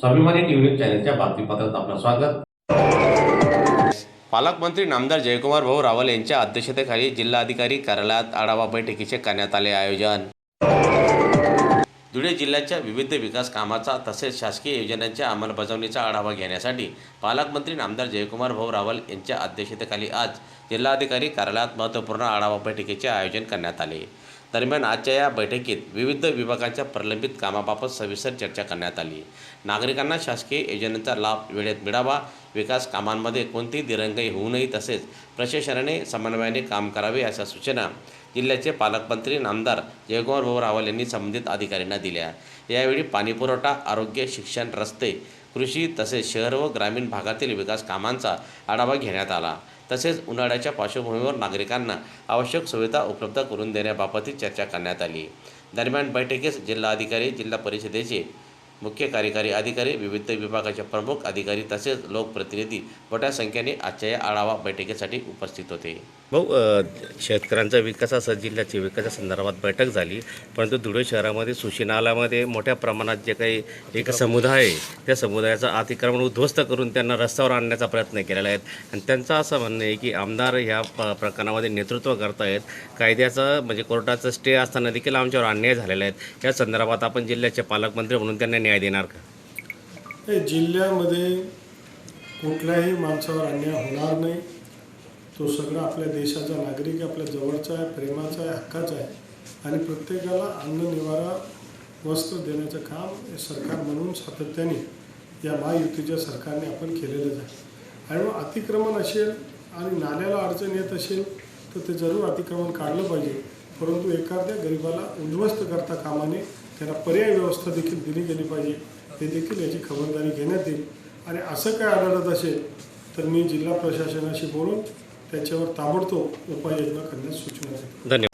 स्वाभिमानी टीव्ही चॅनलच्या बातमीपत्रात आपलं स्वागत। पालकमंत्री नामदार जयकुमार भाऊ रावल यांच्या अध्यक्षतेखाली जिल्हाधिकारी कार्यालयात आढावा बैठकीचे करण्यात आले आयोजन। धुळे जिल्ह्याच्या विविध विकास कामाचा तसेच शासकीय योजनांच्या अंमलबजावणीचा आढावा घेण्यासाठी पालकमंत्री नामदार जयकुमार भाऊ रावल यांच्या अध्यक्षतेखाली आज जिल्हाधिकारी कार्यालयात महत्त्वपूर्ण आढावा बैठकीचे आयोजन करण्यात आले। दरम्यान आजच्या या बैठकीत विविध विभागाच्या प्रलंबित कामाबाबत सविस्तर चर्चा करण्यात आली। नागरिकांना शासकीय योजनांचा लाभ वेळेत मिळावा, विकास कामांमध्ये कोणतीही दिरंगाई होऊ नये, तसेच प्रशासनाने समन्वयाने काम करावे अशा सूचना जिल्ह्याचे पालकमंत्री नामदार जयकुमार भाऊ रावल यांनी संबंधित अधिकाऱ्यांना दिल्या। यावेळी पाणीपुरवठा, आरोग्य, शिक्षण, रस्ते, कृषी तसेच शहर व ग्रामीण भागातील विकास कामांचा आढावा घेण्यात आला। तसेच उन्हाळ्याच्या पार्श्वभूमीवर नागरिकांना आवश्यक सुविधा उपलब्ध करून देण्याबाबतही चर्चा करण्यात आली। दरम्यान बैठकीस जिल्हाधिकारी, जिल्हा परिषदेचे मुख्य कार्यकारी अधिकारी, विविध विभागाचे प्रमुख अधिकारी तसेच लोकप्रतिनिधी मोठ्या संख्येने आजच्या या आढावा बैठकीसाठी उपस्थित होते। भाऊ, शेतकऱ्यांचा विकासासह जिल्ह्याच्या विकासासंदर्भात बैठक झाली, परंतु धुळे शहरामध्ये सुशी नाल्यामध्ये मोठ्या प्रमाणात जे काही एक समुदाय आहे त्या समुदायाचं अतिक्रमण उद्ध्वस्त करून त्यांना रस्त्यावर आणण्याचा प्रयत्न केलेला आहे आणि त्यांचं असं म्हणणं आहे की आमदार ह्या प्रकरणामध्ये नेतृत्व करतायत, कायद्याचं म्हणजे कोर्टाचं स्टे असताना देखील आमच्यावर अन्याय झालेला आहे। या संदर्भात आपण जिल्ह्याचे पालकमंत्री म्हणून त्यांना न्याय देणार का? जिल्ह्यामध्ये कुठल्याही माणसावर अन्याय होणार नाही। तो सगळा आपल्या देशाचा नागरिक आहे, आपल्या जवळचा आहे, प्रेमाचा आहे, हक्काचा आहे आणि प्रत्येकाला अन्न, निवारा, वस्त्र देण्याचं काम हे सरकार म्हणून सातत्याने या महायुतीच्या सरकारने आपण केलेलंच आहे। आणि मग अतिक्रमण असेल आणि नाल्याला अडचण येत असेल तर ते जरूर अतिक्रमण काढलं पाहिजे, परंतु एखाद्या गरिबाला उद्ध्वस्त करता कामा नये, त्यांना पर्याय व्यवस्था देखील दिली गेली पाहिजे, हे देखील याची खबरदारी घेण्यात येईल। आणि असं काय आढळत असेल तर मी जिल्हा प्रशासनाशी बोलून त्याच्यावर ताबडतोब उपाययोजना करण्यास सूचना देतो। धन्यवाद।